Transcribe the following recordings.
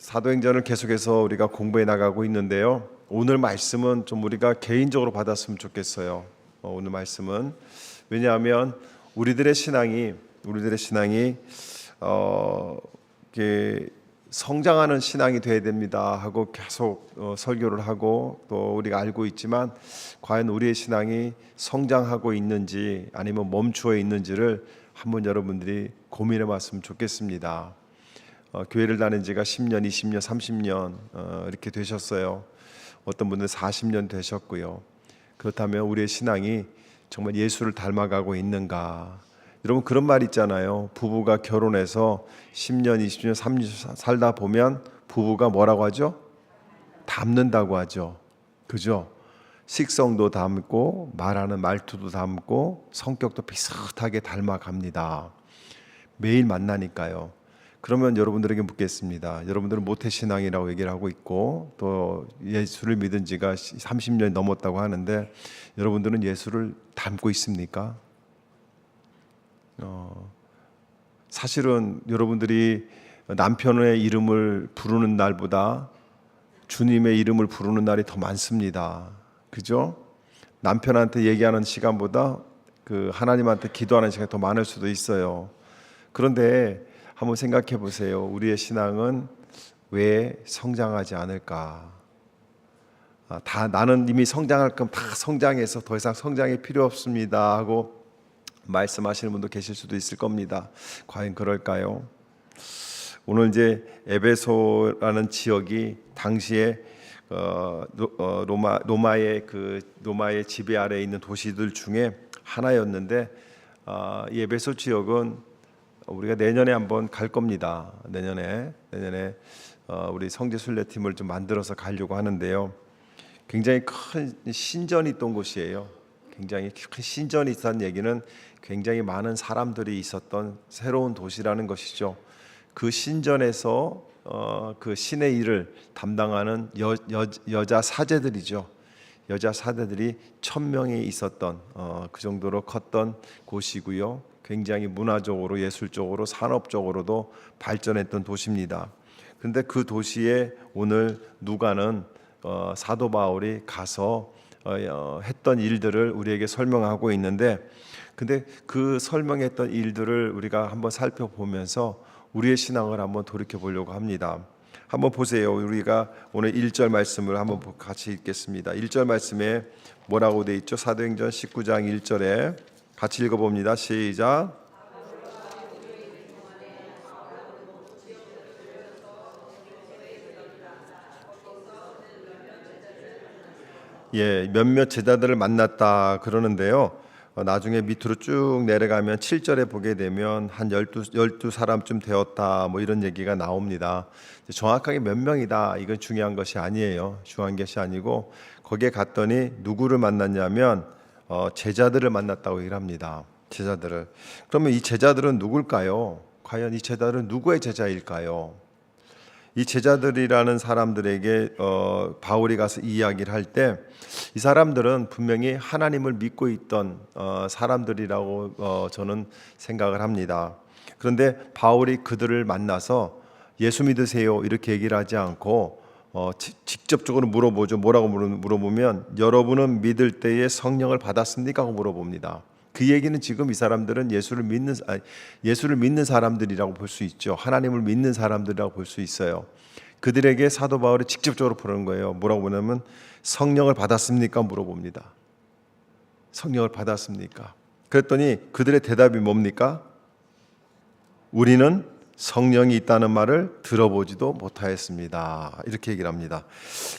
사도행전을 계속해서 우리가 공부해 나가고 있는데요. 오늘 말씀은 좀 우리가 개인적으로 받았으면 좋겠어요. 오늘 말씀은 왜냐하면 우리들의 신앙이 이렇게 성장하는 신앙이 돼야 됩니다 하고 계속 설교를 하고 또 우리가 알고 있지만 과연 우리의 신앙이 성장하고 있는지 아니면 멈추어 있는지를 한번 여러분들이 고민해 봤으면 좋겠습니다. 교회를 다닌 지가 10년, 20년, 30년 이렇게 되셨어요. 어떤 분들은 40년 되셨고요. 그렇다면 우리의 신앙이 정말 예수를 닮아가고 있는가? 여러분 그런 말 있잖아요. 부부가 결혼해서 10년, 20년, 30년 살다 보면 부부가 뭐라고 하죠? 닮는다고 하죠. 그죠? 식성도 닮고 말하는 말투도 닮고 성격도 비슷하게 닮아갑니다. 매일 만나니까요. 그러면 여러분들에게 묻겠습니다. 여러분들은 모태신앙이라고 얘기를 하고 있고 또 예수를 믿은 지가 30년이 넘었다고 하는데 여러분들은 예수를 닮고 있습니까? 사실은 여러분들이 남편의 이름을 부르는 날보다 주님의 이름을 부르는 날이 더 많습니다. 그죠? 남편한테 얘기하는 시간보다 하나님한테 기도하는 시간이 더 많을 수도 있어요. 그런데 한번 생각해 보세요. 우리의 신앙은 왜 성장하지 않을까? 나는 이미 성장할 건 다 성장해서 더 이상 성장이 필요 없습니다 하고 말씀하시는 분도 계실 수도 있을 겁니다. 과연 그럴까요? 오늘 이제 에베소라는 지역이 당시에 로마의 지배 아래에 있는 도시들 중에 하나였는데 이 에베소 지역은 우리가 내년에 한번 갈 겁니다. 내년에 우리 성지 순례팀을 좀 만들어서 가려고 하는데요. 굉장히 큰 신전이 있던 곳이에요. 굉장히 큰 신전이 있다는 얘기는 굉장히 많은 사람들이 있었던 새로운 도시라는 것이죠. 그 신전에서 그 신의 일을 담당하는 여자 사제들이죠. 여자 사제들이 1000명이 있었던 그 정도로 컸던 곳이고요. 굉장히 문화적으로 예술적으로 산업적으로도 발전했던 도시입니다. 그런데 그 도시에 오늘 누가는 사도 바울이 가서 했던 일들을 우리에게 설명하고 있는데 근데 그 설명했던 일들을 우리가 한번 살펴보면서 우리의 신앙을 한번 돌이켜 보려고 합니다. 한번 보세요. 우리가 오늘 1절 말씀을 한번 같이 읽겠습니다. 1절 말씀에 뭐라고 되어 있죠? 사도행전 19장 1절에 같이 읽어봅니다. 시작. 몇몇 제자들을 만났다 그러는데요. 나중에 밑으로 쭉 내려가면 7절에 보게 되면 한 12사람쯤 되었다 뭐 이런 얘기가 나옵니다. 정확하게 몇 명이다 이건 중요한 것이 아니에요. 중요한 것이 아니고 거기에 갔더니 누구를 만났냐면 제자들을 만났다고 얘기를 합니다. 제자들을. 그러면 이 제자들은 누굴까요? 과연 이 제자들은 누구의 제자일까요? 이 제자들이라는 사람들에게 바울이 가서 이야기를 할 때 이 사람들은 분명히 하나님을 믿고 있던 사람들이라고 저는 생각을 합니다. 그런데 바울이 그들을 만나서 예수 믿으세요 이렇게 얘기를 하지 않고 직접적으로 물어보죠. 뭐라고 물어보면 여러분은 믿을 때에 성령을 받았습니까? 하고 물어봅니다. 그 얘기는 지금 이 사람들은 예수를 믿는 사람들이라고 볼 수 있죠. 하나님을 믿는 사람들이라고 볼 수 있어요. 그들에게 사도 바울이 직접적으로 부르는 거예요. 뭐라고 보냐면 성령을 받았습니까? 물어봅니다. 성령을 받았습니까? 그랬더니 그들의 대답이 뭡니까? 우리는 성령이 있다는 말을 들어보지도 못하였습니다. 이렇게 얘기를 합니다.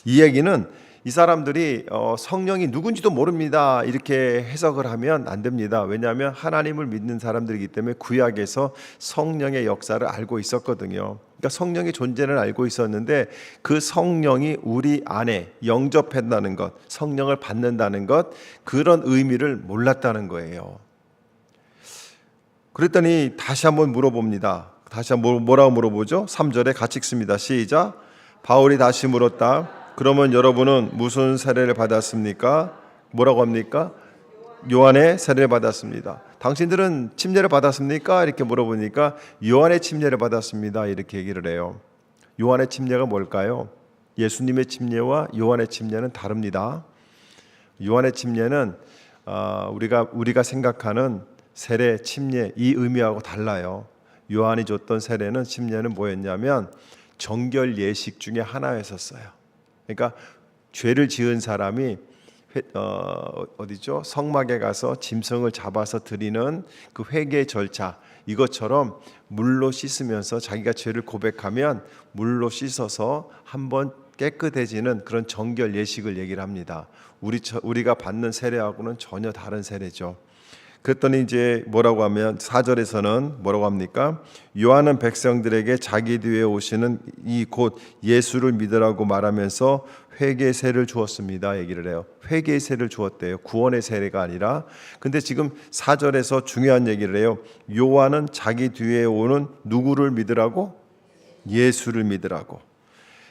이 얘기는 이 사람들이 성령이 누군지도 모릅니다 이렇게 해석을 하면 안 됩니다. 왜냐하면 하나님을 믿는 사람들이기 때문에 구약에서 성령의 역사를 알고 있었거든요. 그러니까 성령의 존재를 알고 있었는데 그 성령이 우리 안에 영접한다는 것, 성령을 받는다는 것, 그런 의미를 몰랐다는 거예요. 그랬더니 다시 한번 물어봅니다. 다시 한번 뭐라고 물어보죠? 3절에 같이 읽습니다. 시작. 바울이 다시 물었다. 그러면 여러분은 무슨 세례를 받았습니까? 뭐라고 합니까? 요한의 세례를 받았습니다. 당신들은 침례를 받았습니까? 이렇게 물어보니까 요한의 침례를 받았습니다. 이렇게 얘기를 해요. 요한의 침례가 뭘까요? 예수님의 침례와 요한의 침례는 다릅니다. 요한의 침례는 우리가 생각하는 세례, 침례 이 의미하고 달라요. 요한이 줬던 세례는 침례는 뭐였냐면 정결 예식 중에 하나였었어요. 그러니까 죄를 지은 사람이 어디죠? 성막에 가서 짐승을 잡아서 드리는 그 회개 절차, 이것처럼 물로 씻으면서 자기가 죄를 고백하면 물로 씻어서 한번 깨끗해지는 그런 정결 예식을 얘기를 합니다. 우리가 받는 세례하고는 전혀 다른 세례죠. 그랬더니 이제 뭐라고 하면 4절에서는 뭐라고 합니까? 요한은 백성들에게 자기 뒤에 오시는 이 곧 예수를 믿으라고 말하면서 회개의 세를 주었습니다. 얘기를 해요. 회개의 세를 주었대요. 구원의 세례가 아니라. 근데 지금 4절에서 중요한 얘기를 해요. 요한은 자기 뒤에 오는 누구를 믿으라고? 예수를 믿으라고.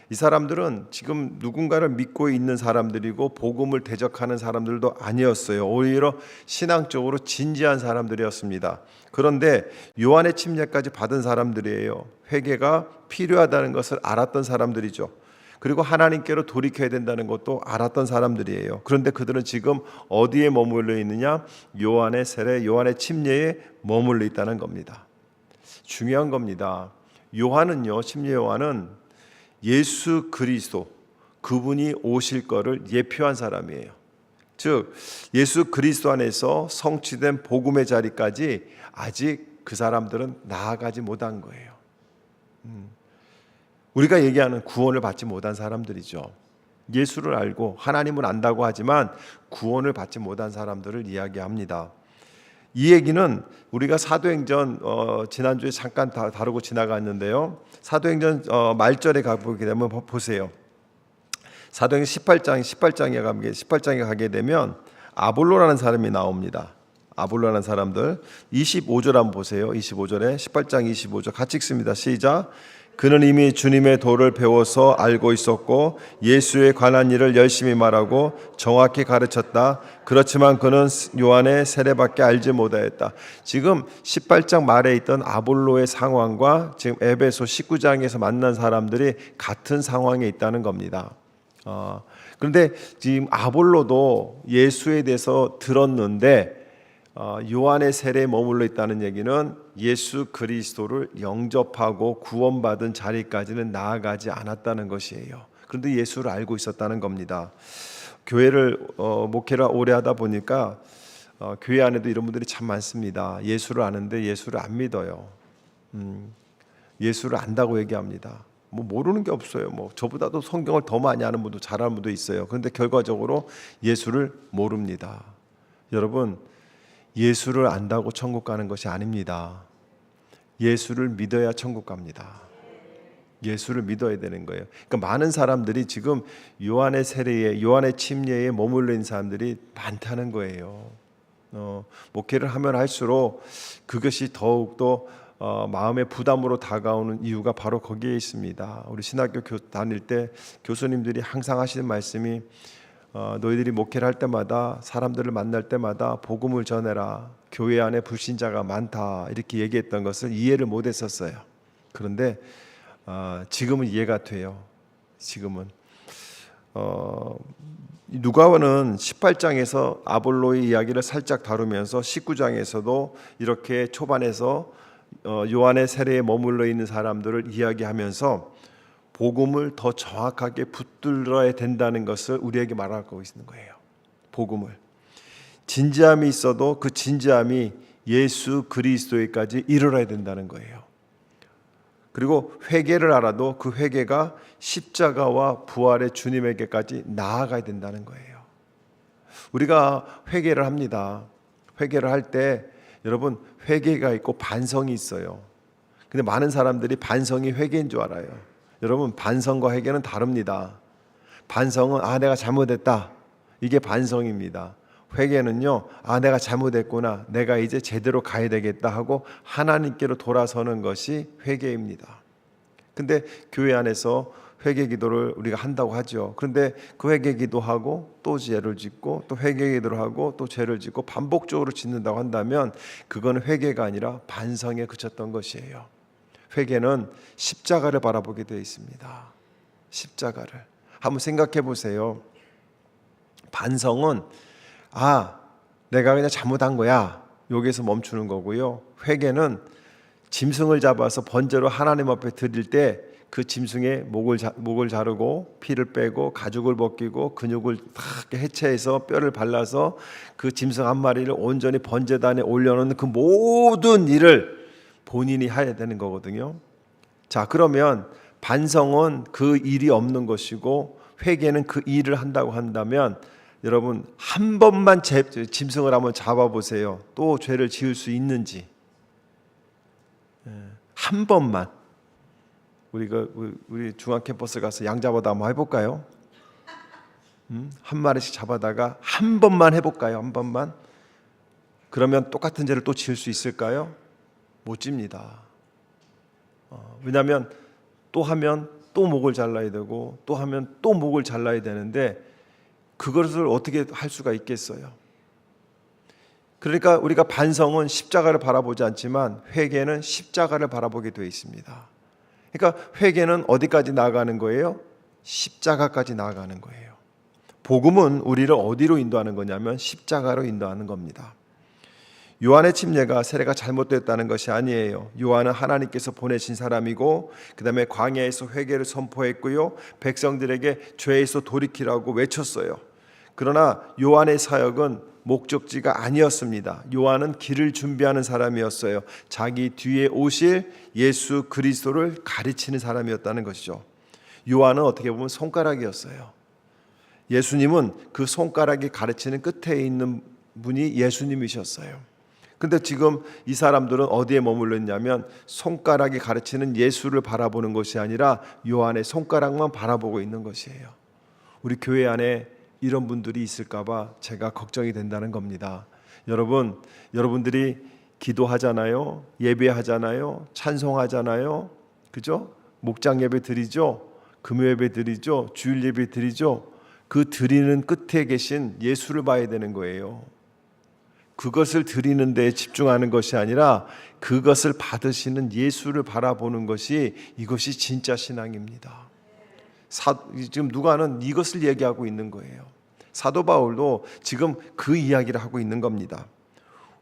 이 사람들은 지금 누군가를 믿고 있는 사람들이고 복음을 대적하는 사람들도 아니었어요. 오히려 신앙적으로 진지한 사람들이었습니다. 그런데 요한의 침례까지 받은 사람들이에요. 회개가 필요하다는 것을 알았던 사람들이죠. 그리고 하나님께로 돌이켜야 된다는 것도 알았던 사람들이에요. 그런데 그들은 지금 어디에 머물러 있느냐? 요한의 세례, 요한의 침례에 머물러 있다는 겁니다. 중요한 겁니다. 요한은요, 침례 요한은 예수 그리스도, 그분이 오실 거를 예표한 사람이에요. 즉 예수 그리스도 안에서 성취된 복음의 자리까지 아직 그 사람들은 나아가지 못한 거예요. 우리가 얘기하는 구원을 받지 못한 사람들이죠. 예수를 알고 하나님을 안다고 하지만 구원을 받지 못한 사람들을 이야기합니다. 이 얘기는 우리가 사도행전 지난주에 잠깐 다루고 지나갔는데요. 사도행전 말절에 가보게 되면 보세요. 사도행전 18장에 가게 되면 아볼로라는 사람이 나옵니다. 아볼로라는 사람들 25절 한번 보세요. 25절에 18장 25절 같이 읽습니다. 시작. 그는 이미 주님의 도를 배워서 알고 있었고 예수에 관한 일을 열심히 말하고 정확히 가르쳤다. 그렇지만 그는 요한의 세례밖에 알지 못하였다. 지금 18장 말에 있던 아볼로의 상황과 지금 에베소 19장에서 만난 사람들이 같은 상황에 있다는 겁니다. 그런데 지금 아볼로도 예수에 대해서 들었는데 요한의 세례에 머물러 있다는 얘기는 예수 그리스도를 영접하고 구원받은 자리까지는 나아가지 않았다는 것이에요. 그런데 예수를 알고 있었다는 겁니다. 교회를 목회를 오래 하다 보니까 교회 안에도 이런 분들이 참 많습니다. 예수를 아는데 예수를 안 믿어요. 예수를 안다고 얘기합니다. 뭐 모르는 게 없어요. 뭐 저보다도 성경을 더 많이 아는 분도 잘하는 분도 있어요. 그런데 결과적으로 예수를 모릅니다. 여러분, 예수를 안다고 천국 가는 것이 아닙니다. 예수를 믿어야 천국 갑니다. 예수를 믿어야 되는 거예요. 그러니까 많은 사람들이 지금 요한의 세례에, 요한의 침례에 머물러 있는 사람들이 많다는 거예요. 목회를 하면 할수록 그것이 더욱더 마음의 부담으로 다가오는 이유가 바로 거기에 있습니다. 우리 신학교 다닐 때 교수님들이 항상 하시는 말씀이 너희들이 목회를 할 때마다 사람들을 만날 때마다 복음을 전해라. 교회 안에 불신자가 많다. 이렇게 얘기했던 것을 이해를 못했었어요. 그런데 지금은 이해가 돼요. 지금은 누가는 18장에서 아볼로의 이야기를 살짝 다루면서 19장에서도 이렇게 초반에서 요한의 세례에 머물러 있는 사람들을 이야기하면서 복음을 더 정확하게 붙들어야 된다는 것을 우리에게 말하고 있는 거예요. 복음을. 진지함이 있어도 그 진지함이 예수 그리스도에까지 이르러야 된다는 거예요. 그리고 회개를 알아도 그 회개가 십자가와 부활의 주님에게까지 나아가야 된다는 거예요. 우리가 회개를 합니다. 회개를 할 때 여러분 회개가 있고 반성이 있어요. 근데 많은 사람들이 반성이 회개인 줄 알아요. 여러분 반성과 회개는 다릅니다. 반성은 내가 잘못했다. 이게 반성입니다. 회개는요, 내가 잘못했구나. 내가 이제 제대로 가야 되겠다 하고 하나님께로 돌아서는 것이 회개입니다. 근데 교회 안에서 회개 기도를 우리가 한다고 하죠. 그런데 그 회개 기도하고 또 죄를 짓고 또 회개 기도를 하고 또 죄를 짓고 반복적으로 짓는다고 한다면 그건 회개가 아니라 반성에 그쳤던 것이에요. 회개는 십자가를 바라보게 되어 있습니다. 십자가를 한번 생각해 보세요. 반성은 내가 그냥 잘못한 거야, 여기서 멈추는 거고요. 회개는 짐승을 잡아서 번제로 하나님 앞에 드릴 때 그 짐승의 목을 자르고 피를 빼고 가죽을 벗기고 근육을 다 해체해서 뼈를 발라서 그 짐승 한 마리를 온전히 번제단에 올려놓는 그 모든 일을 본인이 해야 되는 거거든요. 자, 그러면 반성은 그 일이 없는 것이고 회개는 그 일을 한다고 한다면, 여러분 한 번만 짐승을 한번 잡아보세요. 또 죄를 지을 수 있는지. 한 번만. 우리 중앙 캠퍼스 가서 양 잡아다 한번 해볼까요? 한 마리씩 잡아다가 한 번만 해볼까요? 한 번만. 그러면 똑같은 죄를 또 지을 수 있을까요? 못 집니다. 왜냐하면 또 하면 또 목을 잘라야 되고 또 하면 또 목을 잘라야 되는데 그것을 어떻게 할 수가 있겠어요? 그러니까 우리가 반성은 십자가를 바라보지 않지만 회개는 십자가를 바라보게 되어 있습니다. 그러니까 회개는 어디까지 나아가는 거예요? 십자가까지 나아가는 거예요. 복음은 우리를 어디로 인도하는 거냐면 십자가로 인도하는 겁니다. 요한의 침례가 세례가 잘못됐다는 것이 아니에요. 요한은 하나님께서 보내신 사람이고 그 다음에 광야에서 회개를 선포했고요, 백성들에게 죄에서 돌이키라고 외쳤어요. 그러나 요한의 사역은 목적지가 아니었습니다. 요한은 길을 준비하는 사람이었어요. 자기 뒤에 오실 예수 그리스도를 가르치는 사람이었다는 것이죠. 요한은 어떻게 보면 손가락이었어요. 예수님은 그 손가락이 가르치는 끝에 있는 분이 예수님이셨어요. 근데 지금 이 사람들은 어디에 머물러 있냐면 손가락이 가르치는 예수를 바라보는 것이 아니라 요한의 손가락만 바라보고 있는 것이에요. 우리 교회 안에 이런 분들이 있을까 봐 제가 걱정이 된다는 겁니다. 여러분들이 기도하잖아요, 예배하잖아요, 찬송하잖아요, 그죠? 목장 예배 드리죠, 금요 예배 드리죠, 주일 예배 드리죠. 그 드리는 끝에 계신 예수를 봐야 되는 거예요. 그것을 드리는 데에 집중하는 것이 아니라 그것을 받으시는 예수를 바라보는 것이, 이것이 진짜 신앙입니다. 지금 누가는 이것을 얘기하고 있는 거예요. 사도 바울도 지금 그 이야기를 하고 있는 겁니다.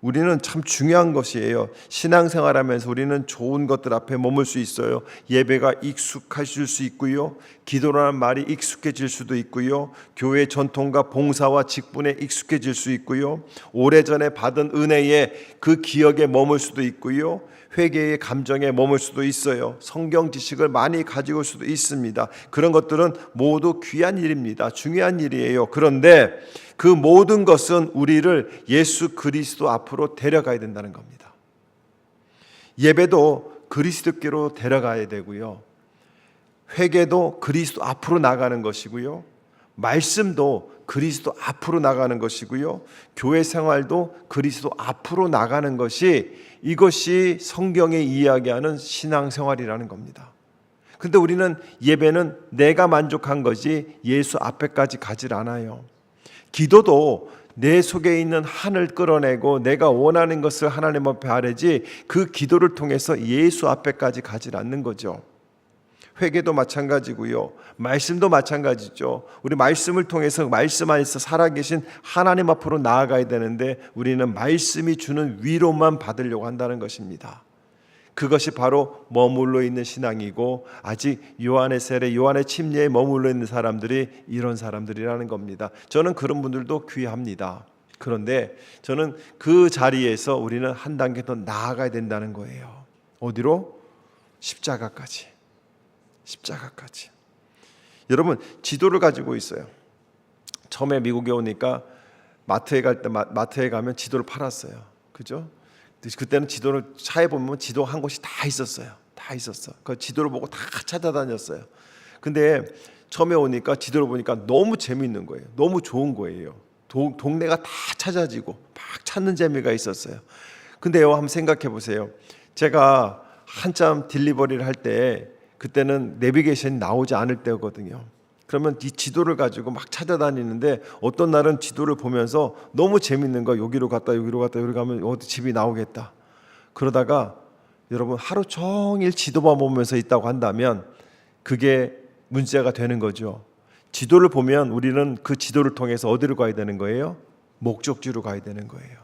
우리는 참 중요한 것이에요. 신앙생활하면서 우리는 좋은 것들 앞에 머물 수 있어요. 예배가 익숙해질 수 있고요, 기도라는 말이 익숙해질 수도 있고요, 교회 전통과 봉사와 직분에 익숙해질 수 있고요, 오래전에 받은 은혜에 그 기억에 머물 수도 있고요, 회개의 감정에 머물 수도 있어요. 성경 지식을 많이 가지고 올 수도 있습니다. 그런 것들은 모두 귀한 일입니다. 중요한 일이에요. 그런데 그 모든 것은 우리를 예수 그리스도 앞으로 데려가야 된다는 겁니다. 예배도 그리스도께로 데려가야 되고요, 회개도 그리스도 앞으로 나가는 것이고요, 말씀도 그리스도 앞으로 나가는 것이고요, 교회 생활도 그리스도 앞으로 나가는 것이, 이것이 성경에 이야기하는 신앙생활이라는 겁니다. 그런데 우리는 예배는 내가 만족한 거지 예수 앞에까지 가질 않아요. 기도도 내 속에 있는 한을 끌어내고 내가 원하는 것을 하나님 앞에 아뢰지 그 기도를 통해서 예수 앞에까지 가질 않는 거죠. 회개도 마찬가지고요, 말씀도 마찬가지죠. 우리 말씀을 통해서 말씀 안에서 살아계신 하나님 앞으로 나아가야 되는데 우리는 말씀이 주는 위로만 받으려고 한다는 것입니다. 그것이 바로 머물러 있는 신앙이고, 아직 요한의 세례, 요한의 침례에 머물러 있는 사람들이 이런 사람들이라는 겁니다. 저는 그런 분들도 귀합니다. 그런데 저는 그 자리에서 우리는 한 단계 더 나아가야 된다는 거예요. 어디로? 십자가까지. 여러분, 지도를 가지고 있어요. 처음에 미국에 오니까 마트에 가면 지도를 팔았어요. 그죠? 그때는 지도를 차에 보면 지도 한 곳이 다 있었어요. 그 지도를 보고 다 찾아다녔어요. 근데 처음에 오니까 지도를 보니까 너무 재미있는 거예요. 너무 좋은 거예요. 동네가 다 찾아지고 막 찾는 재미가 있었어요. 근데요, 한번 생각해 보세요. 제가 한참 딜리버리를 할 때, 그때는 내비게이션이 나오지 않을 때거든요. 그러면 이 지도를 가지고 막 찾아다니는데 어떤 날은 지도를 보면서 너무 재밌는 거, 여기로 갔다 여기로 가면 어디 집이 나오겠다. 그러다가 여러분 하루 종일 지도만 보면서 있다고 한다면 그게 문제가 되는 거죠. 지도를 보면 우리는 그 지도를 통해서 어디로 가야 되는 거예요? 목적지로 가야 되는 거예요.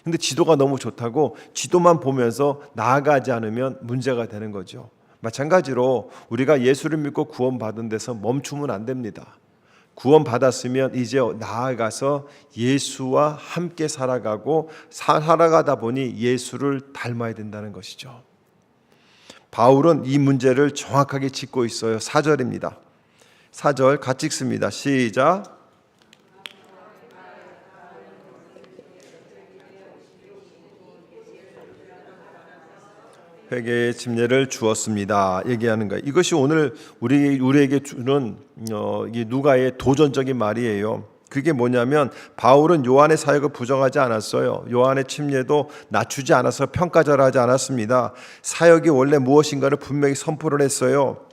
근데 지도가 너무 좋다고 지도만 보면서 나아가지 않으면 문제가 되는 거죠. 마찬가지로 우리가 예수를 믿고 구원받은 데서 멈추면 안 됩니다. 구원받았으면 이제 나아가서 예수와 함께 살아가고 살아가다 보니 예수를 닮아야 된다는 것이죠. 바울은 이 문제를 정확하게 짚고 있어요. 4절입니다. 4절 같이 읽습니다. 시작. 회개의 침례를 주었습니다. 얘기하는 거예요. 이것이 오늘 우리에게 주는 누가의 도전적인 말이에요. 그게 뭐냐면 바울은 요한의 사역을 부정하지 않았어요. 요한의 침례도 낮추지 않아서 평가절하지 않았습니다. 사역이 원래 무엇인가를 분명히 선포를 했어요.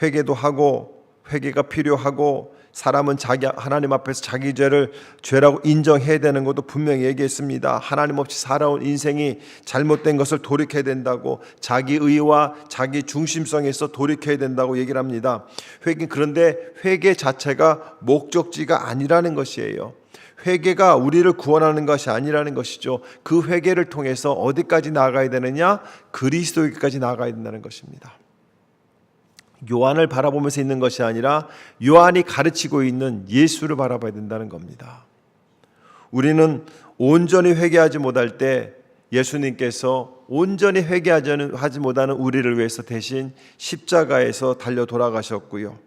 회개도 하고 회개가 필요하고 사람은 하나님 앞에서 자기 죄라고 인정해야 되는 것도 분명히 얘기했습니다. 하나님 없이 살아온 인생이 잘못된 것을 돌이켜야 된다고, 자기 의와 자기 중심성에서 돌이켜야 된다고 얘기를 합니다. 그런데 회개 자체가 목적지가 아니라는 것이에요. 회개가 우리를 구원하는 것이 아니라는 것이죠. 그 회개를 통해서 어디까지 나아가야 되느냐? 그리스도에게까지 나아가야 된다는 것입니다. 요한을 바라보면서 있는 것이 아니라 요한이 가르치고 있는 예수를 바라봐야 된다는 겁니다. 우리는 온전히 회개하지 못할 때 예수님께서 온전히 회개하지 못하는 우리를 위해서 대신 십자가에서 달려 돌아가셨고요.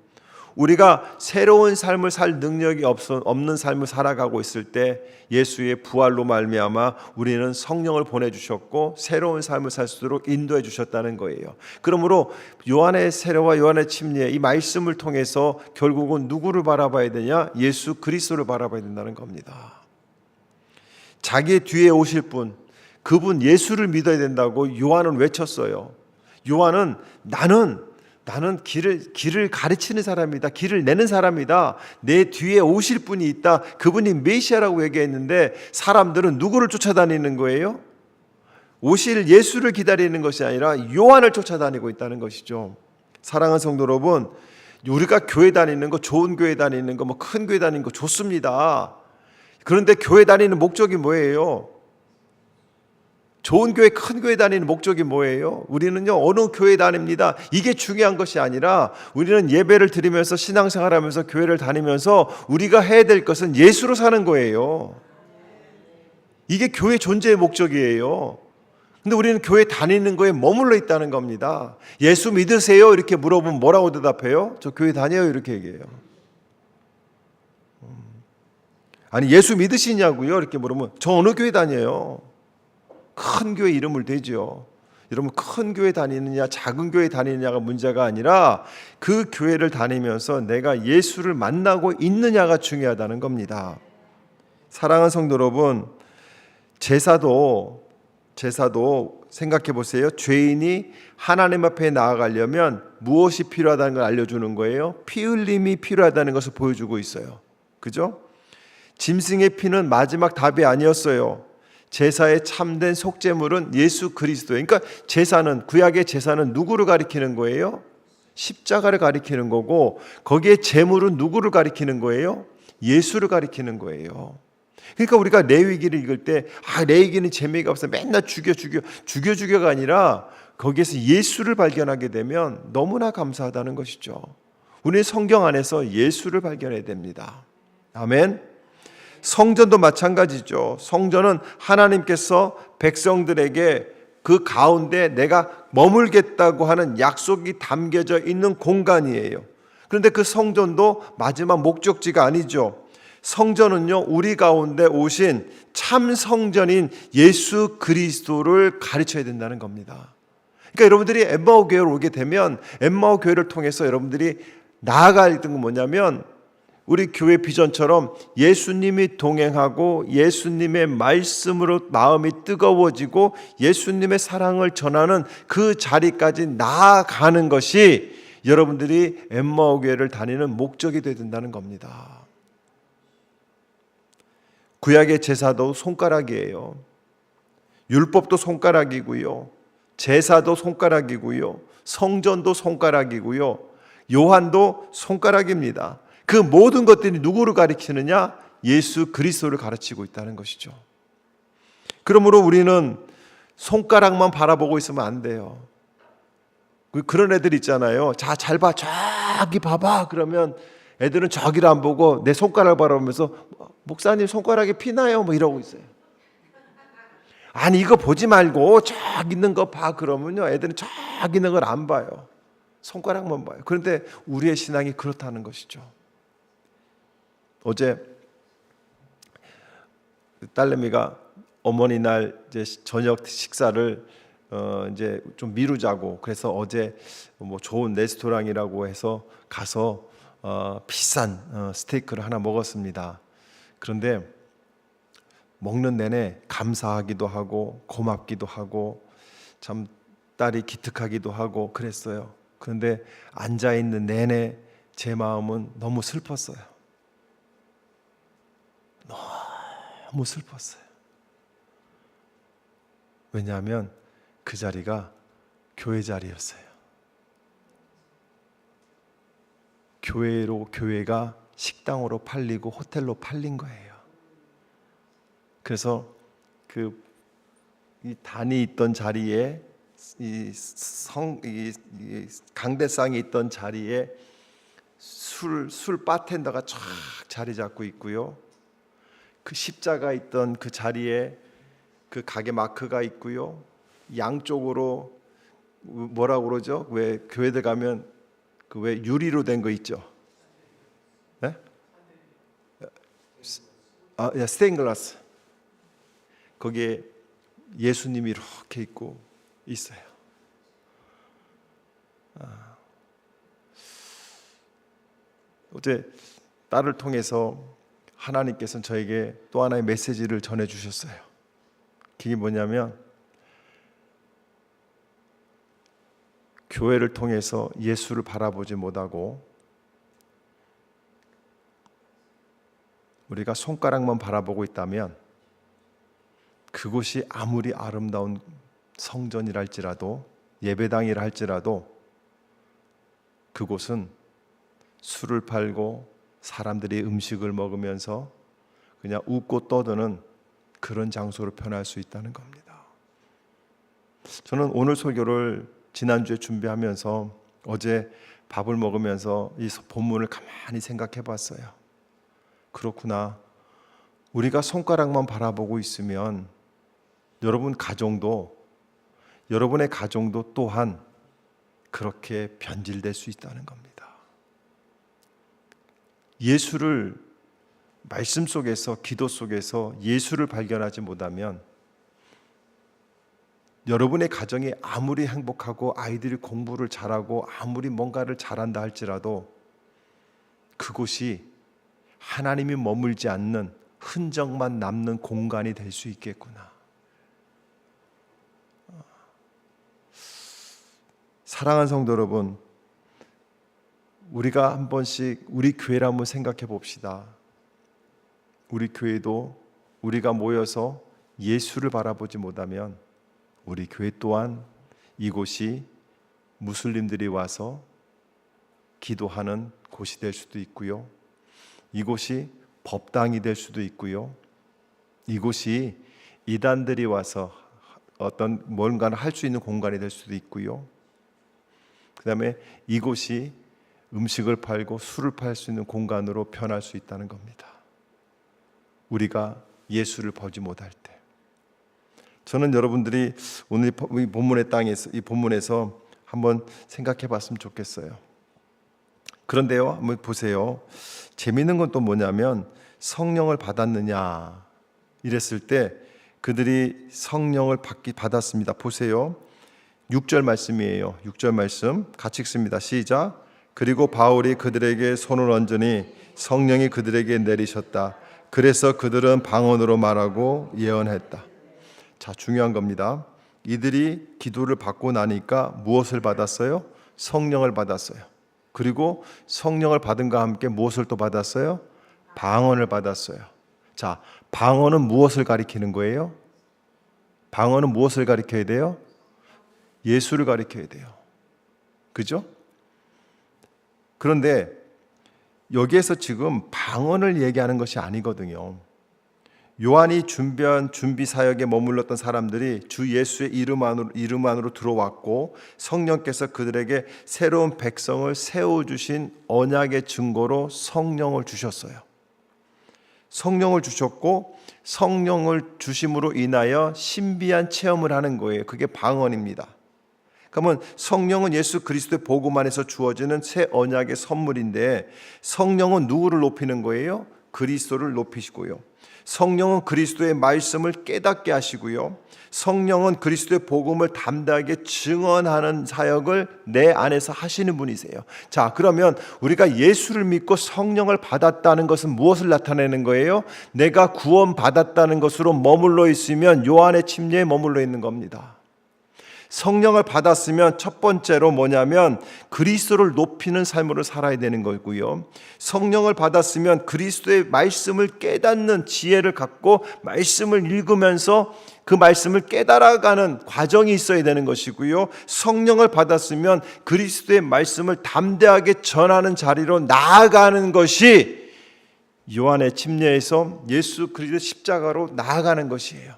우리가 새로운 삶을 살 능력이 없는 삶을 살아가고 있을 때 예수의 부활로 말미암아 우리는 성령을 보내주셨고 새로운 삶을 살 수 있도록 인도해 주셨다는 거예요. 그러므로 요한의 세례와 요한의 침례, 이 말씀을 통해서 결국은 누구를 바라봐야 되냐? 예수 그리스도를 바라봐야 된다는 겁니다. 자기의 뒤에 오실 분, 그분 예수를 믿어야 된다고 요한은 외쳤어요. 요한은 나는 길을 가르치는 사람이다. 길을 내는 사람이다. 내 뒤에 오실 분이 있다. 그분이 메시아라고 얘기했는데 사람들은 누구를 쫓아다니는 거예요? 오실 예수를 기다리는 것이 아니라 요한을 쫓아다니고 있다는 것이죠. 사랑하는 성도 여러분, 우리가 교회 다니는 거, 좋은 교회 다니는 거, 큰 교회 다니는 거 좋습니다. 그런데 교회 다니는 목적이 뭐예요? 좋은 교회, 큰 교회 다니는 목적이 뭐예요? 우리는요, 어느 교회 다닙니다. 이게 중요한 것이 아니라 우리는 예배를 드리면서 신앙생활하면서 교회를 다니면서 우리가 해야 될 것은 예수로 사는 거예요. 이게 교회 존재의 목적이에요. 근데 우리는 교회 다니는 거에 머물러 있다는 겁니다. 예수 믿으세요? 이렇게 물어보면 뭐라고 대답해요? 저 교회 다녀요. 이렇게 얘기해요. 아니, 예수 믿으시냐고요? 이렇게 물으면 저 어느 교회 다녀요? 큰 교회 이름을 대죠. 여러분, 큰 교회 다니느냐 작은 교회 다니느냐가 문제가 아니라 그 교회를 다니면서 내가 예수를 만나고 있느냐가 중요하다는 겁니다. 사랑하는 성도 여러분, 제사도 생각해 보세요. 죄인이 하나님 앞에 나아가려면 무엇이 필요하다는 걸 알려주는 거예요. 피 흘림이 필요하다는 것을 보여주고 있어요. 그죠? 짐승의 피는 마지막 답이 아니었어요. 제사의 참된 속죄물은 예수 그리스도예요. 그러니까 구약의 제사는 누구를 가리키는 거예요? 십자가를 가리키는 거고, 거기에 제물은 누구를 가리키는 거예요? 예수를 가리키는 거예요. 그러니까 우리가 레위기를 읽을 때 레위기는 재미가 없어, 맨날 죽여가 아니라 거기에서 예수를 발견하게 되면 너무나 감사하다는 것이죠. 우리는 성경 안에서 예수를 발견해야 됩니다. 아멘. 성전도 마찬가지죠. 성전은 하나님께서 백성들에게 그 가운데 내가 머물겠다고 하는 약속이 담겨져 있는 공간이에요. 그런데 그 성전도 마지막 목적지가 아니죠. 성전은요, 우리 가운데 오신 참 성전인 예수 그리스도를 가르쳐야 된다는 겁니다. 그러니까 여러분들이 엠마오 교회를 오게 되면 엠마오 교회를 통해서 여러분들이 나아가야 되는 건 뭐냐면, 우리 교회 비전처럼 예수님이 동행하고 예수님의 말씀으로 마음이 뜨거워지고 예수님의 사랑을 전하는 그 자리까지 나아가는 것이 여러분들이 엠마오 교회를 다니는 목적이 되어야 된다는 겁니다. 구약의 제사도 손가락이에요. 율법도 손가락이고요. 제사도 손가락이고요, 성전도 손가락이고요, 요한도 손가락입니다. 그 모든 것들이 누구를 가리키느냐? 예수 그리스도를 가르치고 있다는 것이죠. 그러므로 우리는 손가락만 바라보고 있으면 안 돼요. 그런 애들 있잖아요. 자, 잘 봐, 저기 봐봐. 그러면 애들은 저기를 안 보고 내 손가락을 바라보면서 목사님 손가락에 피나요? 뭐 이러고 있어요. 아니, 이거 보지 말고 저기 있는 거 봐. 그러면요, 애들은 저기 있는 걸 안 봐요. 손가락만 봐요. 그런데 우리의 신앙이 그렇다는 것이죠. 어제 딸내미가 어머니 날 이제 저녁 식사를 이제 좀 미루자고, 그래서 어제 뭐 좋은 레스토랑이라고 해서 가서 비싼 스테이크를 하나 먹었습니다. 그런데 먹는 내내 감사하기도 하고 고맙기도 하고 참 딸이 기특하기도 하고 그랬어요. 그런데 앉아 있는 내내 제 마음은 너무 슬펐어요. 너무 슬펐어요. 왜냐하면 그 자리가 교회 자리였어요. 교회가 식당으로 팔리고 호텔로 팔린 거예요. 그래서 이 단이 있던 자리에, 이 강대상이 있던 자리에 술 바텐더가 쫙 자리 잡고 있고요. 그 십자가 있던 그 자리에 그 가게 마크가 있고요. 양쪽으로 뭐라고 그러죠? 왜 교회들 가면 그 왜 유리로 된 거 있죠? 네? 스테인글라스. 거기에 예수님이 이렇게 있고 있어요. 어제 딸을 통해서 하나님께서는 저에게 또 하나의 메시지를 전해주셨어요. 그게 뭐냐면, 교회를 통해서 예수를 바라보지 못하고 우리가 손가락만 바라보고 있다면, 그곳이 아무리 아름다운 성전이라 할지라도, 예배당이라 할지라도, 그곳은 술을 팔고 사람들이 음식을 먹으면서 그냥 웃고 떠드는 그런 장소로 변할 수 있다는 겁니다. 저는 오늘 설교를 지난주에 준비하면서 어제 밥을 먹으면서 이 본문을 가만히 생각해 봤어요. 그렇구나. 우리가 손가락만 바라보고 있으면 여러분의 가정도 또한 그렇게 변질될 수 있다는 겁니다. 예수를, 말씀 속에서, 기도 속에서 예수를 발견하지 못하면 여러분의 가정이 아무리 행복하고 아이들이 공부를 잘하고 아무리 뭔가를 잘한다 할지라도 그곳이 하나님이 머물지 않는 흔적만 남는 공간이 될 수 있겠구나. 사랑하는 성도 여러분, 우리가 한 번씩 우리 교회를 한번 생각해 봅시다. 우리 교회도 우리가 모여서 예수를 바라보지 못하면 우리 교회 또한 이곳이 무슬림들이 와서 기도하는 곳이 될 수도 있고요. 이곳이 법당이 될 수도 있고요. 이곳이 이단들이 와서 어떤 뭔가를 할 수 있는 공간이 될 수도 있고요. 그 다음에 이곳이 음식을 팔고 술을 팔 수 있는 공간으로 변할 수 있다는 겁니다. 우리가 예수를 보지 못할 때. 저는 여러분들이 오늘 이 본문에서 한번 생각해 봤으면 좋겠어요. 그런데요, 한번 보세요. 재미있는 건 또 뭐냐면, 성령을 받았느냐 이랬을 때 그들이 성령을 받았습니다. 보세요. 6절 말씀이에요. 6절 말씀 같이 읽습니다. 시작. 그리고 바울이 그들에게 손을 얹으니 성령이 그들에게 내리셨다. 그래서 그들은 방언으로 말하고 예언했다. 자, 중요한 겁니다. 이들이 기도를 받고 나니까 무엇을 받았어요? 성령을 받았어요. 그리고 성령을 받은과 함께 무엇을 또 받았어요? 방언을 받았어요. 자, 방언은 무엇을 가리키는 거예요? 방언은 무엇을 가리켜야 돼요? 예수를 가리켜야 돼요. 그죠? 그런데 여기에서 지금 방언을 얘기하는 것이 아니거든요. 요한이 준비한 준비 사역에 머물렀던 사람들이 주 예수의 이름 안으로 들어왔고 성령께서 그들에게 새로운 백성을 세워주신 언약의 증거로 성령을 주셨어요. 성령을 주셨고 성령을 주심으로 인하여 신비한 체험을 하는 거예요. 그게 방언입니다. 그러면 성령은 예수 그리스도의 복음 안에서 주어지는 새 언약의 선물인데 성령은 누구를 높이는 거예요? 그리스도를 높이시고요. 성령은 그리스도의 말씀을 깨닫게 하시고요. 성령은 그리스도의 복음을 담대하게 증언하는 사역을 내 안에서 하시는 분이세요. 자, 그러면 우리가 예수를 믿고 성령을 받았다는 것은 무엇을 나타내는 거예요? 내가 구원받았다는 것으로 머물러 있으면 요한의 침례에 머물러 있는 겁니다. 성령을 받았으면 첫 번째로 뭐냐면 그리스도를 높이는 삶으로 살아야 되는 거고요. 성령을 받았으면 그리스도의 말씀을 깨닫는 지혜를 갖고 말씀을 읽으면서 그 말씀을 깨달아가는 과정이 있어야 되는 것이고요. 성령을 받았으면 그리스도의 말씀을 담대하게 전하는 자리로 나아가는 것이 요한의 침례에서 예수 그리스도의 십자가로 나아가는 것이에요.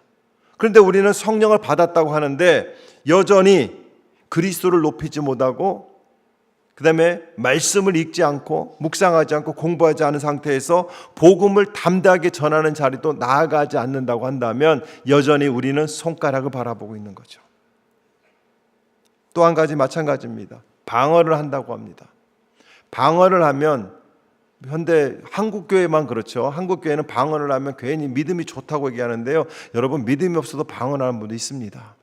그런데 우리는 성령을 받았다고 하는데 여전히 그리스도를 높이지 못하고 그 다음에 말씀을 읽지 않고 묵상하지 않고 공부하지 않은 상태에서 복음을 담대하게 전하는 자리도 나아가지 않는다고 한다면 여전히 우리는 손가락을 바라보고 있는 거죠. 또 한 가지 마찬가지입니다. 방언을 한다고 합니다. 방언을 하면 현대 한국교회만 그렇죠. 한국교회는 방언을 하면 괜히 믿음이 좋다고 얘기하는데요. 여러분 믿음이 없어도 방언하는 분도 있습니다.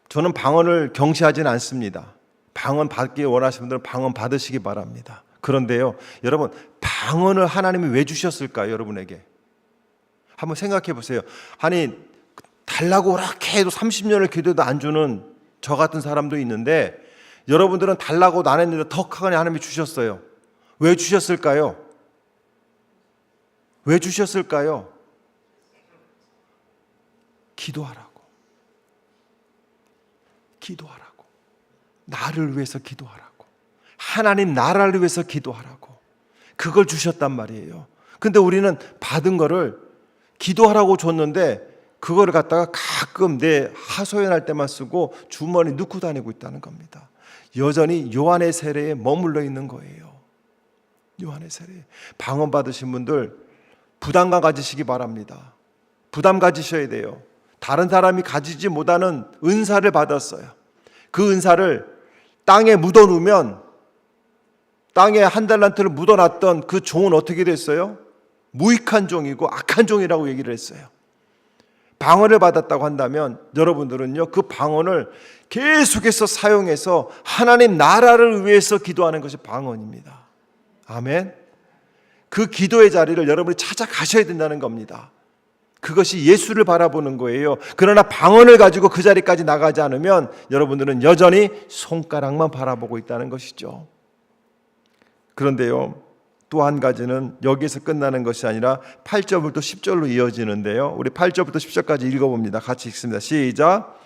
저는 방언을 경시하지는 않습니다. 방언 받기 원하시는 분들은 방언 받으시기 바랍니다. 그런데요, 여러분 방언을 하나님이 왜 주셨을까요? 여러분에게 한번 생각해 보세요. 아니 달라고 그렇게 해도 30년을 기도해도 안 주는 저 같은 사람도 있는데 여러분들은 달라고 안 했는데 덕하니 하나님이 주셨어요. 왜 주셨을까요? 왜 주셨을까요? 기도하라고. 기도하라고. 나를 위해서 기도하라고. 하나님 나라를 위해서 기도하라고. 그걸 주셨단 말이에요. 근데 우리는 받은 거를 기도하라고 줬는데 그거를 갖다가 가끔 내 하소연할 때만 쓰고 주머니 넣고 다니고 있다는 겁니다. 여전히 요한의 세례에 머물러 있는 거예요. 요한의 세례. 방언 받으신 분들 부담감 가지시기 바랍니다. 부담 가지셔야 돼요. 다른 사람이 가지지 못하는 은사를 받았어요. 그 은사를 땅에 묻어놓으면 땅에 한 달란트를 묻어놨던 그 종은 어떻게 됐어요? 무익한 종이고 악한 종이라고 얘기를 했어요. 방언을 받았다고 한다면 여러분들은요 그 방언을 계속해서 사용해서 하나님 나라를 위해서 기도하는 것이 방언입니다. 아멘. 그 기도의 자리를 여러분이 찾아가셔야 된다는 겁니다. 그것이 예수를 바라보는 거예요. 그러나 방언을 가지고 그 자리까지 나가지 않으면 여러분들은 여전히 손가락만 바라보고 있다는 것이죠. 그런데요 또 한 가지는 여기에서 끝나는 것이 아니라 8절부터 10절로 이어지는데요. 우리 8절부터 10절까지 읽어봅니다. 같이 읽습니다. 시작.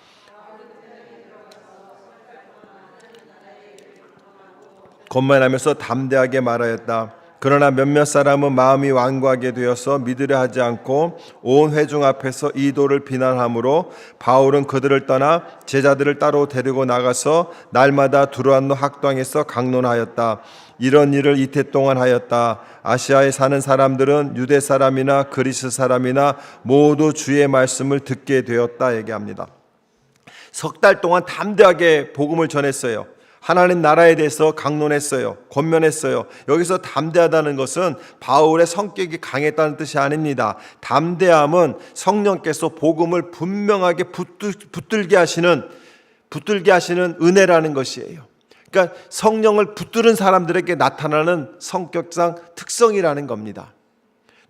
권면하면서 담대하게 말하였다. 그러나 몇몇 사람은 마음이 완고하게 되어서 믿으려 하지 않고 온 회중 앞에서 이도를 비난하므로 바울은 그들을 떠나 제자들을 따로 데리고 나가서 날마다 두로안노 학당에서 강론하였다. 이런 일을 이태 동안 하였다. 아시아에 사는 사람들은 유대 사람이나 그리스 사람이나 모두 주의 말씀을 듣게 되었다 얘기합니다. 석 달 동안 담대하게 복음을 전했어요. 하나님 나라에 대해서 강론했어요. 권면했어요. 여기서 담대하다는 것은 바울의 성격이 강했다는 뜻이 아닙니다. 담대함은 성령께서 복음을 분명하게 붙들게 하시는 은혜라는 것이에요. 그러니까 성령을 붙드는 사람들에게 나타나는 성격상 특성이라는 겁니다.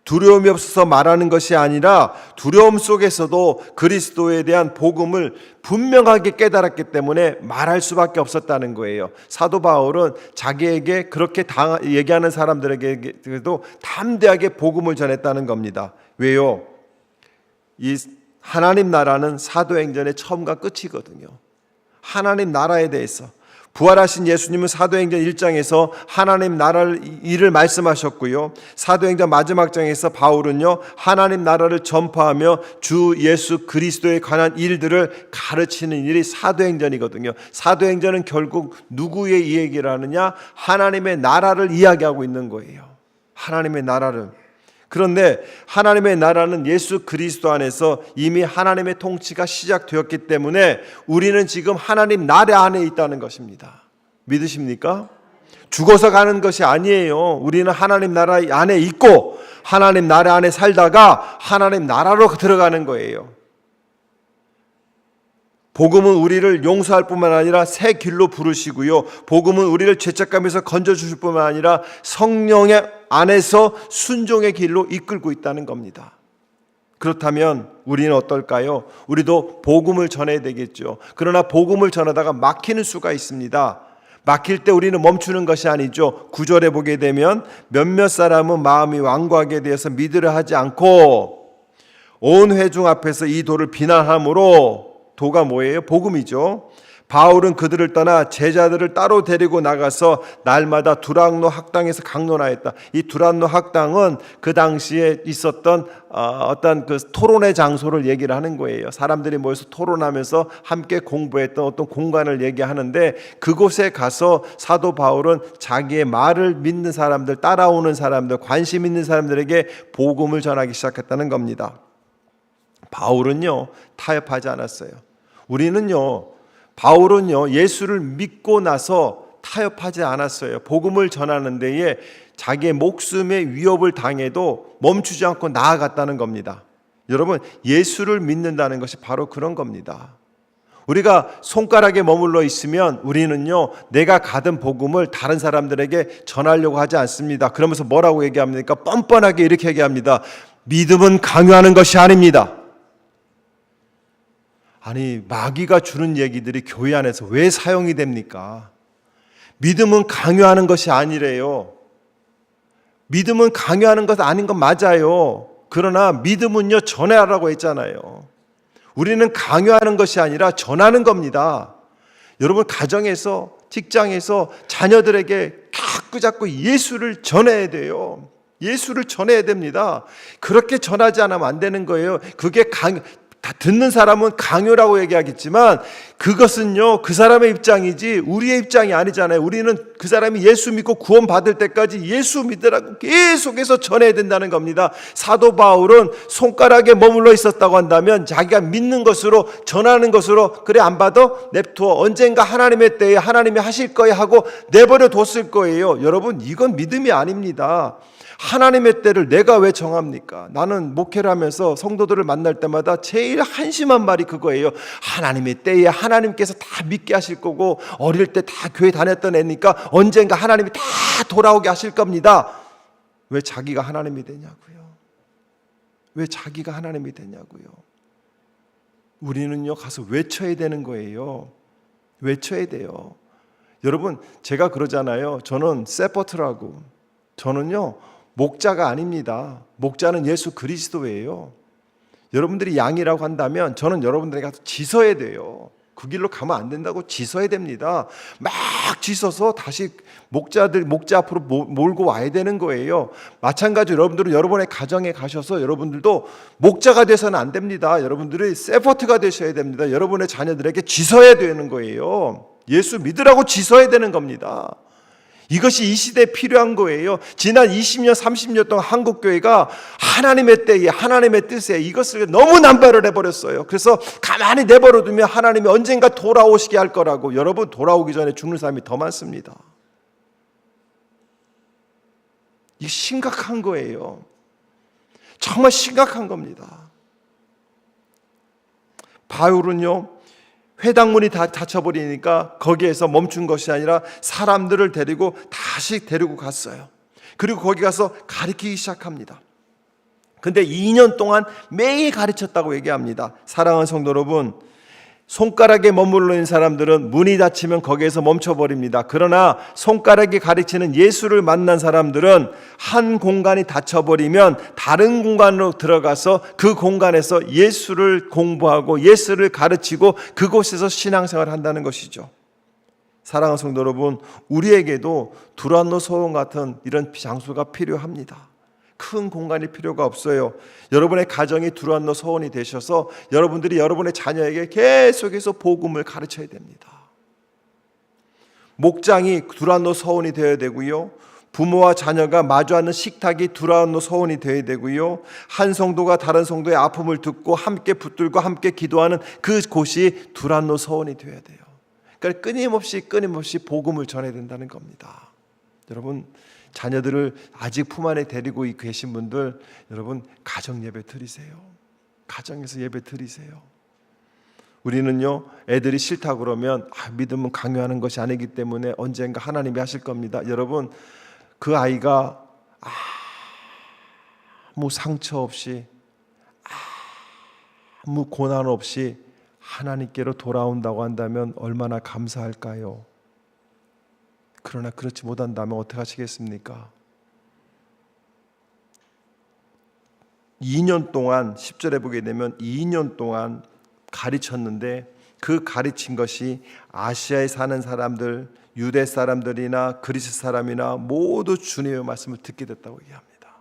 두려움이 없어서 말하는 것이 아니라 두려움 속에서도 그리스도에 대한 복음을 분명하게 깨달았기 때문에 말할 수밖에 없었다는 거예요. 사도 바울은 자기에게 그렇게 얘기하는 사람들에게도 담대하게 복음을 전했다는 겁니다. 왜요? 이 하나님 나라는 사도행전의 처음과 끝이거든요. 하나님 나라에 대해서 부활하신 예수님은 사도행전 1장에서 하나님 나라를 일을 말씀하셨고요. 사도행전 마지막 장에서 바울은요, 하나님 나라를 전파하며 주 예수 그리스도에 관한 일들을 가르치는 일이 사도행전이거든요. 사도행전은 결국 누구의 이 얘기를 하느냐? 하나님의 나라를 이야기하고 있는 거예요. 하나님의 나라를. 그런데 하나님의 나라는 예수 그리스도 안에서 이미 하나님의 통치가 시작되었기 때문에 우리는 지금 하나님 나라 안에 있다는 것입니다. 믿으십니까? 죽어서 가는 것이 아니에요. 우리는 하나님 나라 안에 있고 하나님 나라 안에 살다가 하나님 나라로 들어가는 거예요. 복음은 우리를 용서할 뿐만 아니라 새 길로 부르시고요. 복음은 우리를 죄책감에서 건져주실 뿐만 아니라 성령의 안에서 순종의 길로 이끌고 있다는 겁니다. 그렇다면 우리는 어떨까요? 우리도 복음을 전해야 되겠죠. 그러나 복음을 전하다가 막히는 수가 있습니다. 막힐 때 우리는 멈추는 것이 아니죠. 9절에 보게 되면 몇몇 사람은 마음이 완고하게 되어서 믿으려 하지 않고 온 회중 앞에서 이 도를 비난함으로, 도가 뭐예요? 복음이죠. 바울은 그들을 떠나 제자들을 따로 데리고 나가서 날마다 두란노 학당에서 강론하였다. 이 두란노 학당은 그 당시에 있었던 어떤 그 토론의 장소를 얘기를 하는 거예요. 사람들이 모여서 토론하면서 함께 공부했던 어떤 공간을 얘기하는데, 그곳에 가서 사도 바울은 자기의 말을 믿는 사람들, 따라오는 사람들, 관심 있는 사람들에게 복음을 전하기 시작했다는 겁니다. 바울은요, 타협하지 않았어요. 바울은요, 예수를 믿고 나서 타협하지 않았어요. 복음을 전하는 데에 자기의 목숨의 위협을 당해도 멈추지 않고 나아갔다는 겁니다. 여러분, 예수를 믿는다는 것이 바로 그런 겁니다. 우리가 손가락에 머물러 있으면 우리는요, 내가 가진 복음을 다른 사람들에게 전하려고 하지 않습니다. 그러면서 뭐라고 얘기합니까? 뻔뻔하게 이렇게 얘기합니다. 믿음은 강요하는 것이 아닙니다. 아니, 마귀가 주는 얘기들이 교회 안에서 왜 사용이 됩니까? 믿음은 강요하는 것이 아니래요. 믿음은 강요하는 것 아닌 건 맞아요. 그러나 믿음은요, 전하라고 했잖아요. 우리는 강요하는 것이 아니라 전하는 겁니다. 여러분, 가정에서, 직장에서 자녀들에게 자꾸 예수를 전해야 돼요. 예수를 전해야 됩니다. 그렇게 전하지 않으면 안 되는 거예요. 그게 다 듣는 사람은 강요라고 얘기하겠지만 그것은요, 그 사람의 입장이지 우리의 입장이 아니잖아요. 우리는 그 사람이 예수 믿고 구원 받을 때까지 예수 믿으라고 계속해서 전해야 된다는 겁니다. 사도 바울은 손가락에 머물러 있었다고 한다면 자기가 믿는 것으로, 전하는 것으로, 그래 안 받아? 냅두어, 언젠가 하나님의 때에 하나님이 하실 거야 하고 내버려 뒀을 거예요. 여러분, 이건 믿음이 아닙니다. 하나님의 때를 내가 왜 정합니까? 나는 목회를 하면서 성도들을 만날 때마다 제일 한심한 말이 그거예요. 하나님의 때에 하나님께서 다 믿게 하실 거고, 어릴 때 다 교회 다녔던 애니까 언젠가 하나님이 다 돌아오게 하실 겁니다. 왜 자기가 하나님이 되냐고요? 왜 자기가 하나님이 되냐고요? 우리는요, 가서 외쳐야 되는 거예요. 외쳐야 돼요. 여러분, 제가 그러잖아요. 저는 세퍼트라고. 저는요, 목자가 아닙니다. 목자는 예수 그리스도예요. 여러분들이 양이라고 한다면 저는 여러분들에게 가서 짖어야 돼요. 그 길로 가면 안 된다고 짖어야 됩니다. 막 짖어서 다시 목자 앞으로 몰고 와야 되는 거예요. 마찬가지로 여러분들은 여러분의 가정에 가셔서 여러분들도 목자가 돼서는 안 됩니다. 여러분들이 세퍼트가 되셔야 됩니다. 여러분의 자녀들에게 짖어야 되는 거예요. 예수 믿으라고 짖어야 되는 겁니다. 이것이 이 시대에 필요한 거예요. 지난 20년, 30년 동안 한국교회가 하나님의 때에, 하나님의 뜻에 이것을 너무 남발을 해버렸어요. 그래서 가만히 내버려두면 하나님이 언젠가 돌아오시게 할 거라고. 여러분, 돌아오기 전에 죽는 사람이 더 많습니다. 이게 심각한 거예요. 정말 심각한 겁니다. 바울은요, 회당문이 다 닫혀버리니까 거기에서 멈춘 것이 아니라 사람들을 다시 데리고 갔어요. 그리고 거기 가서 가르치기 시작합니다. 근데 2년 동안 매일 가르쳤다고 얘기합니다. 사랑하는 성도 여러분, 손가락에 머물러 있는 사람들은 문이 닫히면 거기에서 멈춰버립니다. 그러나 손가락이 가리키는 예수를 만난 사람들은 한 공간이 닫혀버리면 다른 공간으로 들어가서 그 공간에서 예수를 공부하고 예수를 가르치고 그곳에서 신앙생활을 한다는 것이죠. 사랑하는 성도 여러분, 우리에게도 두란노 소원 같은 이런 장소가 필요합니다. 큰 공간이 필요가 없어요. 여러분의 가정이 두란노 소원이 되셔서 여러분들이 여러분의 자녀에게 계속해서 복음을 가르쳐야 됩니다. 목장이 두란노 소원이 되어야 되고요. 부모와 자녀가 마주 앉는 식탁이 두란노 소원이 되어야 되고요. 한 성도가 다른 성도의 아픔을 듣고 함께 붙들고 함께 기도하는 그곳이 두란노 소원이 되어야 돼요. 그러니까 끊임없이 복음을 전해야 된다는 겁니다. 여러분, 자녀들을 아직 품 안에 데리고 계신 분들, 여러분 가정 예배 드리세요. 가정에서 예배 드리세요. 우리는요, 애들이 싫다 그러면 믿음은 강요하는 것이 아니기 때문에 언젠가 하나님이 하실 겁니다. 여러분, 그 아이가 아무 상처 없이 아무 고난 없이 하나님께로 돌아온다고 한다면 얼마나 감사할까요? 그러나 그렇지 못한다면 어떻게 하시겠습니까? 2년 동안 10절에 보게 되면 2년 동안 가르쳤는데 그 가르친 것이 아시아에 사는 사람들, 유대 사람들이나 그리스 사람이나 모두 주님의 말씀을 듣게 됐다고 얘기합니다.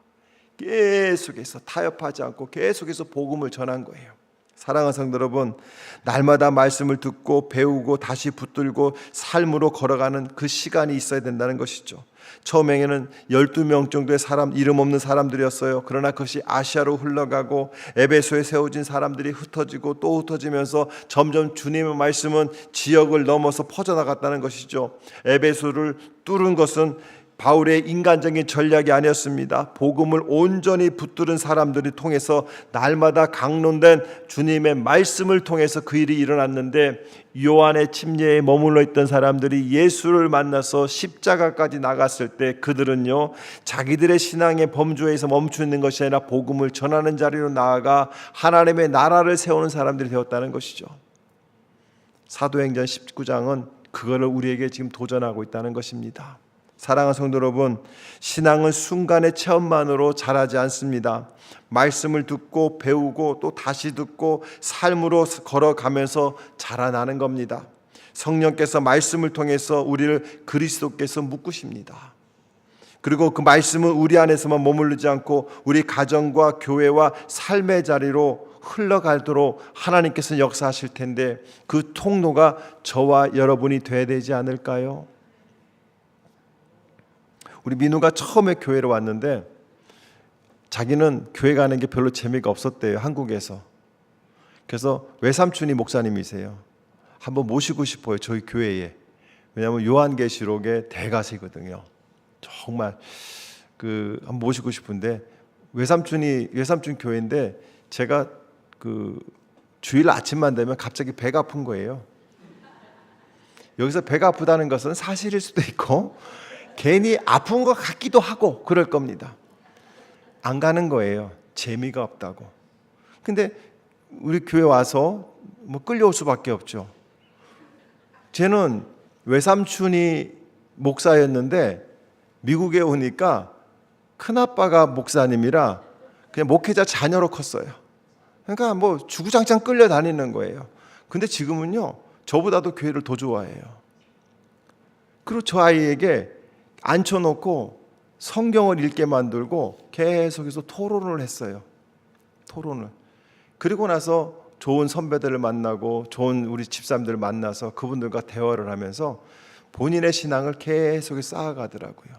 계속해서 타협하지 않고 계속해서 복음을 전한 거예요. 사랑하는 성도 여러분, 날마다 말씀을 듣고 배우고 다시 붙들고 삶으로 걸어가는 그 시간이 있어야 된다는 것이죠. 처음에는 12명 정도의 사람, 이름 없는 사람들이었어요. 그러나 그것이 아시아로 흘러가고 에베소에 세워진 사람들이 흩어지고 또 흩어지면서 점점 주님의 말씀은 지역을 넘어서 퍼져나갔다는 것이죠. 에베소를 뚫은 것은 바울의 인간적인 전략이 아니었습니다. 복음을 온전히 붙들은 사람들이 통해서 날마다 강론된 주님의 말씀을 통해서 그 일이 일어났는데, 요한의 침례에 머물러 있던 사람들이 예수를 만나서 십자가까지 나갔을 때 그들은요, 자기들의 신앙의 범주에서 멈추 있는 것이 아니라 복음을 전하는 자리로 나아가 하나님의 나라를 세우는 사람들이 되었다는 것이죠. 사도행전 19장은 그거를 우리에게 지금 도전하고 있다는 것입니다. 사랑하는 성도 여러분, 신앙은 순간의 체험만으로 자라지 않습니다. 말씀을 듣고 배우고 또 다시 듣고 삶으로 걸어가면서 자라나는 겁니다. 성령께서 말씀을 통해서 우리를 그리스도께서 묶으십니다. 그리고 그 말씀은 우리 안에서만 머무르지 않고 우리 가정과 교회와 삶의 자리로 흘러가도록 하나님께서 역사하실 텐데, 그 통로가 저와 여러분이 돼야 되지 않을까요? 우리 민우가 처음에 교회로 왔는데 자기는 교회 가는 게 별로 재미가 없었대요, 한국에서. 그래서 외삼촌이 목사님이세요. 한번 모시고 싶어요, 저희 교회에. 왜냐하면 요한계시록의 대가시거든요. 정말 한번 모시고 싶은데, 외삼촌 교회인데 제가 주일 아침만 되면 갑자기 배가 아픈 거예요. 여기서 배가 아프다는 것은 사실일 수도 있고 괜히 아픈 것 같기도 하고 그럴 겁니다. 안 가는 거예요. 재미가 없다고. 근데 우리 교회 와서 끌려올 수밖에 없죠. 쟤는 외삼촌이 목사였는데 미국에 오니까 큰아빠가 목사님이라 그냥 목회자 자녀로 컸어요. 그러니까 주구장창 끌려다니는 거예요. 근데 지금은요, 저보다도 교회를 더 좋아해요. 그리고 저 아이에게 앉혀놓고 성경을 읽게 만들고 계속해서 토론을 했어요. 토론을. 그리고 나서 좋은 선배들을 만나고 좋은 우리 집사람들을 만나서 그분들과 대화를 하면서 본인의 신앙을 계속해서 쌓아가더라고요.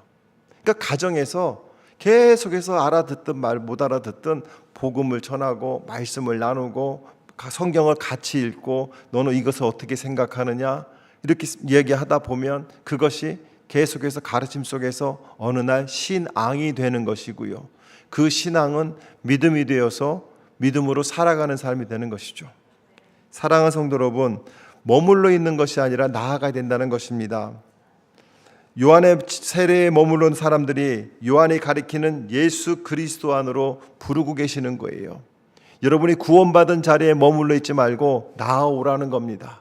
그러니까 가정에서 계속해서 알아듣든 말 못 알아듣든 복음을 전하고 말씀을 나누고 성경을 같이 읽고 너는 이것을 어떻게 생각하느냐 이렇게 얘기하다 보면 그것이 계속해서 가르침 속에서 어느 날 신앙이 되는 것이고요. 그 신앙은 믿음이 되어서 믿음으로 살아가는 삶이 되는 것이죠. 사랑하는 성도 여러분, 머물러 있는 것이 아니라 나아가야 된다는 것입니다. 요한의 세례에 머물러 있는 사람들이 요한이 가리키는 예수 그리스도 안으로 부르고 계시는 거예요. 여러분이 구원받은 자리에 머물러 있지 말고 나아오라는 겁니다.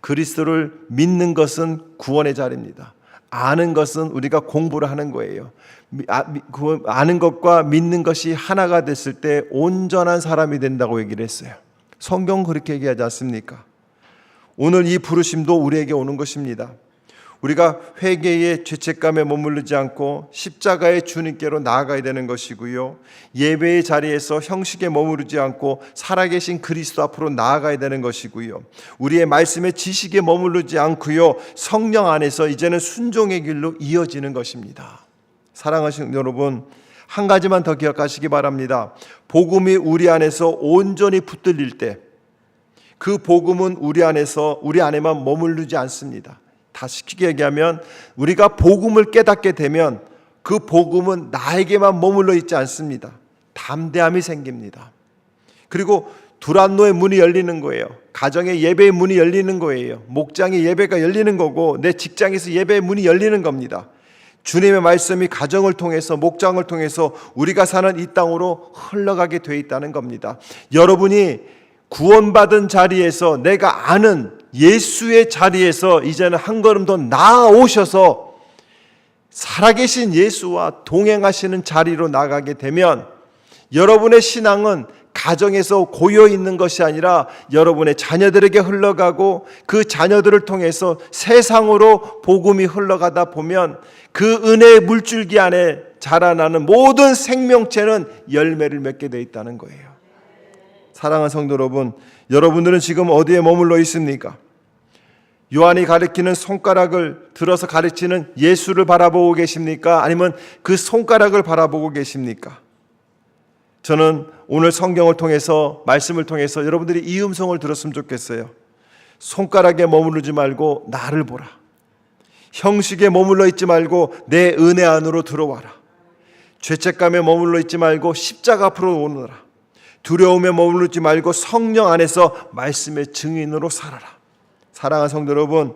그리스도를 믿는 것은 구원의 자리입니다. 아는 것은 우리가 공부를 하는 거예요. 아는 것과 믿는 것이 하나가 됐을 때 온전한 사람이 된다고 얘기를 했어요. 성경은 그렇게 얘기하지 않습니까? 오늘 이 부르심도 우리에게 오는 것입니다. 우리가 회개의 죄책감에 머무르지 않고 십자가의 주님께로 나아가야 되는 것이고요. 예배의 자리에서 형식에 머무르지 않고 살아계신 그리스도 앞으로 나아가야 되는 것이고요. 우리의 말씀의 지식에 머무르지 않고요. 성령 안에서 이제는 순종의 길로 이어지는 것입니다. 사랑하시는 여러분, 한 가지만 더 기억하시기 바랍니다. 복음이 우리 안에서 온전히 붙들릴 때 그 복음은 우리 안에만 머무르지 않습니다. 다시 쉽게 얘기하면 우리가 복음을 깨닫게 되면 그 복음은 나에게만 머물러 있지 않습니다. 담대함이 생깁니다. 그리고 두란노의 문이 열리는 거예요. 가정의 예배의 문이 열리는 거예요. 목장의 예배가 열리는 거고 내 직장에서 예배의 문이 열리는 겁니다. 주님의 말씀이 가정을 통해서 목장을 통해서 우리가 사는 이 땅으로 흘러가게 돼 있다는 겁니다. 여러분이 구원받은 자리에서 내가 아는 예수의 자리에서 이제는 한 걸음 더 나아오셔서 살아계신 예수와 동행하시는 자리로 나가게 되면 여러분의 신앙은 가정에서 고여 있는 것이 아니라 여러분의 자녀들에게 흘러가고 그 자녀들을 통해서 세상으로 복음이 흘러가다 보면 그 은혜의 물줄기 안에 자라나는 모든 생명체는 열매를 맺게 돼 있다는 거예요. 사랑하는 성도 여러분, 여러분들은 지금 어디에 머물러 있습니까? 요한이 가리키는 손가락을 들어서 가르치는 예수를 바라보고 계십니까? 아니면 그 손가락을 바라보고 계십니까? 저는 오늘 성경을 통해서 말씀을 통해서 여러분들이 이 음성을 들었으면 좋겠어요. 손가락에 머무르지 말고 나를 보라. 형식에 머물러 있지 말고 내 은혜 안으로 들어와라. 죄책감에 머물러 있지 말고 십자가 앞으로 오너라. 두려움에 머무르지 말고 성령 안에서 말씀의 증인으로 살아라. 사랑하는 성도 여러분,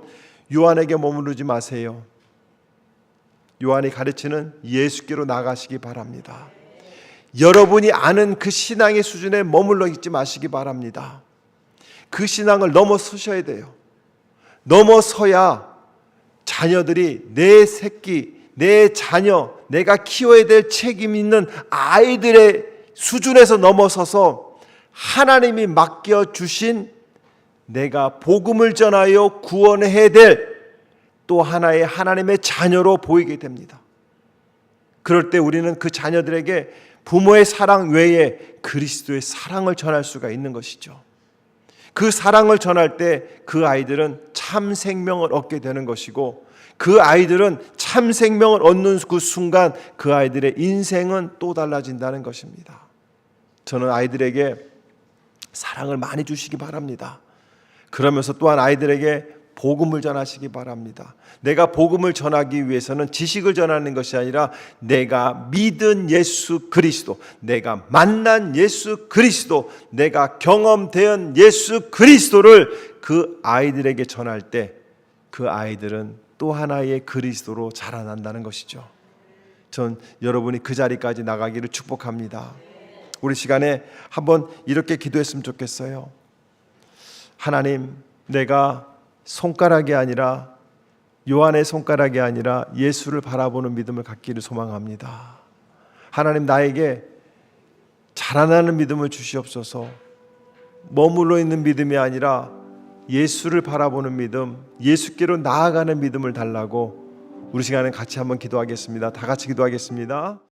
요한에게 머무르지 마세요. 요한이 가르치는 예수께로 나가시기 바랍니다. 여러분이 아는 그 신앙의 수준에 머물러 있지 마시기 바랍니다. 그 신앙을 넘어서셔야 돼요. 넘어서야 자녀들이 내 새끼, 내 자녀, 내가 키워야 될 책임 있는 아이들의 수준에서 넘어서서 하나님이 맡겨주신 내가 복음을 전하여 구원해야 될 또 하나의 하나님의 자녀로 보이게 됩니다. 그럴 때 우리는 그 자녀들에게 부모의 사랑 외에 그리스도의 사랑을 전할 수가 있는 것이죠. 그 사랑을 전할 때 그 아이들은 참 생명을 얻게 되는 것이고 그 아이들은 참 생명을 얻는 그 순간 그 아이들의 인생은 또 달라진다는 것입니다. 저는 아이들에게 사랑을 많이 주시기 바랍니다. 그러면서 또한 아이들에게 복음을 전하시기 바랍니다. 내가 복음을 전하기 위해서는 지식을 전하는 것이 아니라 내가 믿은 예수 그리스도, 내가 만난 예수 그리스도, 내가 경험된 예수 그리스도를 그 아이들에게 전할 때 그 아이들은 또 하나의 그리스도로 자라난다는 것이죠. 전 여러분이 그 자리까지 나가기를 축복합니다. 우리 시간에 한번 이렇게 기도했으면 좋겠어요. 하나님, 내가 손가락이 아니라 요한의 손가락이 아니라 예수를 바라보는 믿음을 갖기를 소망합니다. 하나님, 나에게 자라나는 믿음을 주시옵소서. 머물러 있는 믿음이 아니라 예수를 바라보는 믿음, 예수께로 나아가는 믿음을 달라고 우리 시간에 같이 한번 기도하겠습니다. 다 같이 기도하겠습니다.